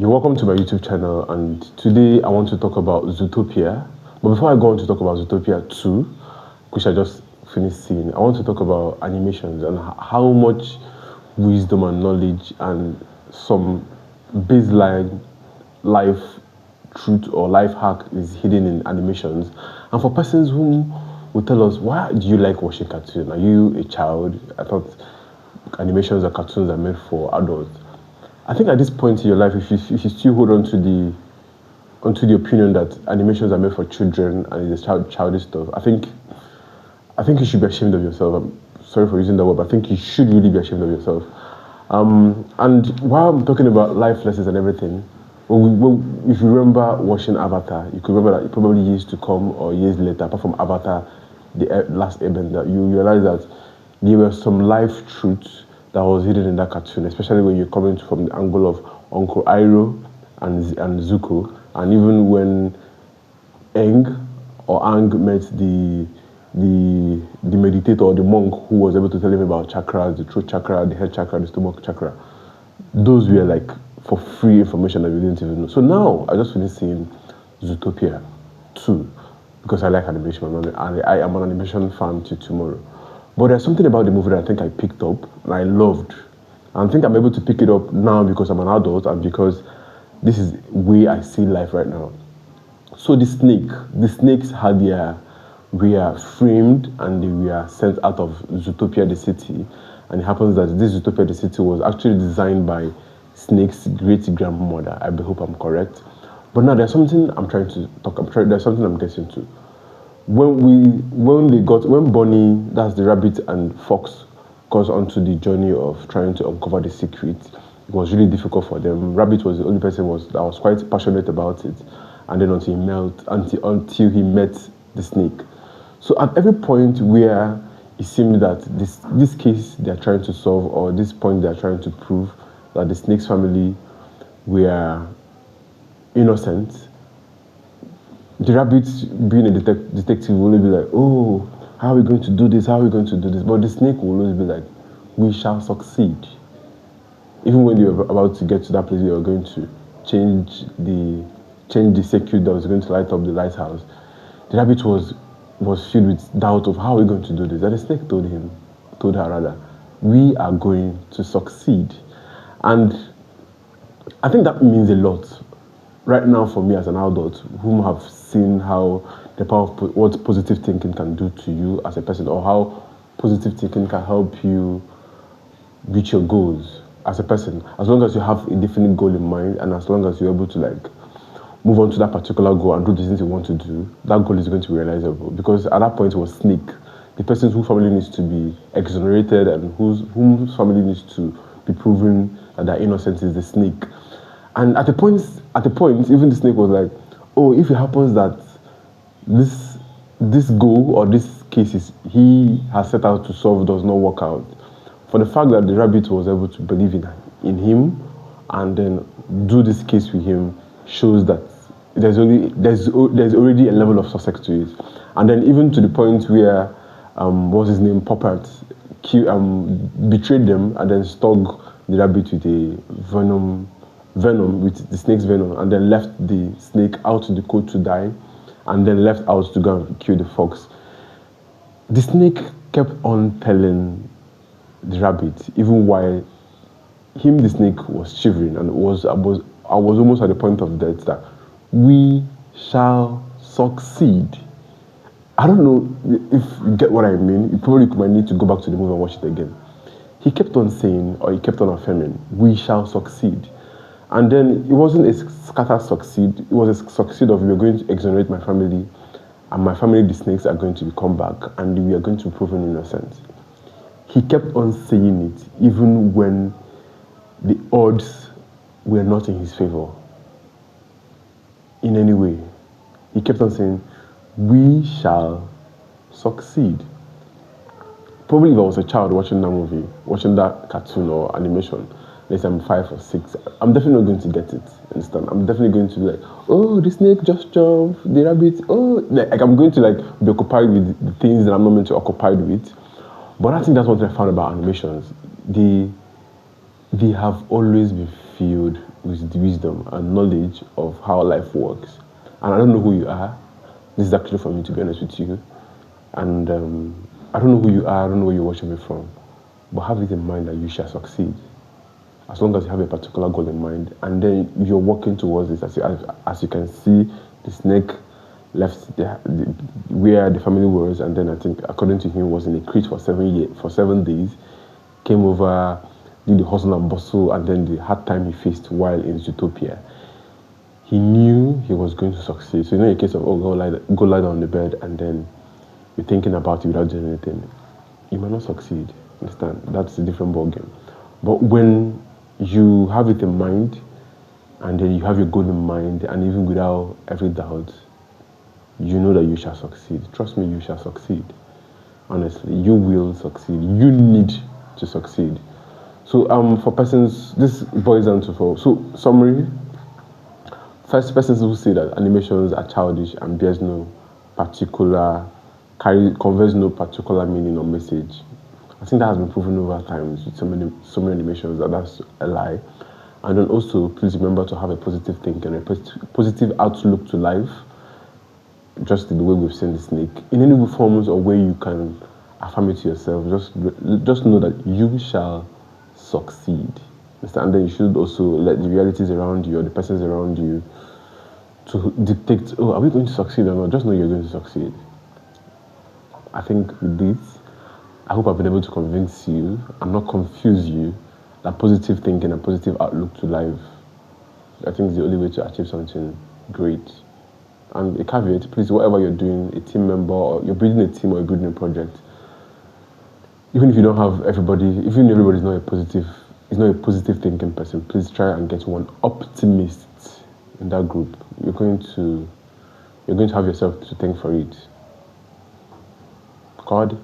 You're welcome to my YouTube channel, and today I want to talk about Zootopia. But before I go on to talk about Zootopia 2, which I just finished seeing, I want to talk about animations and how much wisdom and knowledge and some baseline life truth or life hack is hidden in animations. And for persons who will tell us, why do you like watching cartoons? Are you a child? I thought animations or cartoons are meant for adults. I think at this point in your life, if you still hold on to the opinion that animations are made for children and it's childish stuff, I think you should be ashamed of yourself. I'm sorry for using that word, but I think you should really be ashamed of yourself. And while I'm talking about life lessons and everything, if you remember watching Avatar, you could remember that probably years to come or years later, apart from Avatar, the last Airbender, you realize that there were some life truths that was hidden in that cartoon, especially when you're coming from the angle of Uncle Iroh and Zuko, and even when Aang met the meditator or the monk who was able to tell him about chakras, the throat chakra, the head chakra, the stomach chakra. Those were like for free information that we didn't even know. So now I just finished seeing Zootopia 2 because I like animation and I am an animation fan till tomorrow. But there's something about the movie that I think I picked up and I loved. And I think I'm able to pick it up now because I'm an adult and because this is the way I see life right now. So the snakes were framed and they were sent out of Zootopia the city. And it happens that this Zootopia the city was actually designed by Snake's great-grandmother. I hope I'm correct. But now there's something there's something I'm getting to. When Bonnie, that's the rabbit, and Fox goes onto the journey of trying to uncover the secret, it was really difficult for them. Rabbit was the only person that was quite passionate about it, and then until he met the snake. So at every point where it seemed that this case they are trying to solve, or this point they are trying to prove that the snake's family were innocent, the rabbit, being a detective, will always be like, oh, how are we going to do this? How are we going to do this? But the snake will always be like, we shall succeed. Even when you're about to get to that place, you're going to change the circuit that was going to light up the lighthouse. The rabbit was filled with doubt of how are we going to do this. And the snake told her, we are going to succeed. And I think that means a lot. Right now, for me as an adult, whom have seen how the power of what positive thinking can do to you as a person, or how positive thinking can help you reach your goals as a person, as long as you have a definite goal in mind, and as long as you're able to move on to that particular goal and do the things you want to do, that goal is going to be realizable. Because at that point, it was Snake, the person whose family needs to be exonerated and whose family needs to be proven that they're innocent, is the snake. And at the point, even the snake was like, oh, if it happens that this goal or this case he has set out to solve does not work out, for the fact that the rabbit was able to believe in him and then do this case with him shows that there's already a level of success to it. And then even to the point where what's his name, Poppert, betrayed them and then stung the rabbit with a venom with the snake's venom, and then left the snake out in the cold to die, and then left out to go and kill the fox. The snake kept on telling the rabbit, even while the snake was shivering and I was almost at the point of death, that we shall succeed. I don't know if you get what I mean. You probably might need to go back to the movie and watch it again. He kept on saying, or he kept on affirming, we shall succeed. And then it wasn't a scatter succeed, it was a succeed of, we are going to exonerate my family, and my family, the snakes, are going to come back, and we are going to be proven innocent. He kept on saying it, even when the odds were not in his favor, in any way. He kept on saying, we shall succeed. Probably if I was a child watching that movie, watching that cartoon or animation, let's say I'm 5 or 6, I'm definitely not going to get it. Understand? I'm definitely going to be like, oh, the snake just jumped, the rabbit, oh, I'm going to be occupied with the things that I'm not meant to be occupied with. But I think that's one thing I found about animations. they have always been filled with the wisdom and knowledge of how life works. And I don't know who you are. This is actually for me, to be honest with you. And I don't know who you are, I don't know where you're watching me from. But have it in mind that you shall succeed. As long as you have a particular goal in mind, and then you're working towards it. As you can see, the snake left where the family was, and then I think, according to him, was in a crate for 7 days, came over, did the hustle and bustle, and then the hard time he faced while in Zootopia. He knew he was going to succeed. So, in a case of, oh, go lie down on the bed, and then you're thinking about it without doing anything, you might not succeed. Understand? That's a different ballgame. But when you have it in mind, and then you have your goal in mind, and even without every doubt, you know that you shall succeed. Trust me, you shall succeed. Honestly, you will succeed. You need to succeed. So, for persons, this boils down to summary. First, persons who say that animations are childish and conveys no particular meaning or message. I think that has been proven over time with so many animations that that's a lie. And then also, please remember to have a positive thinking, a positive outlook to life. Just in the way we've seen the snake. In any forms or way you can affirm it to yourself, just know that you shall succeed. And then you should also let the realities around you or the persons around you to dictate, oh, are we going to succeed or not? Just know you're going to succeed. I think with this, I hope I've been able to convince you and not confuse you that positive thinking and positive outlook to life, I think, is the only way to achieve something great. And a caveat, please, whatever you're doing, a team member, or you're building a team or you're building a project, even if you don't have everybody, even if everybody's not a positive thinking person, please try and get one optimist in that group. You're going to have yourself to thank for it. God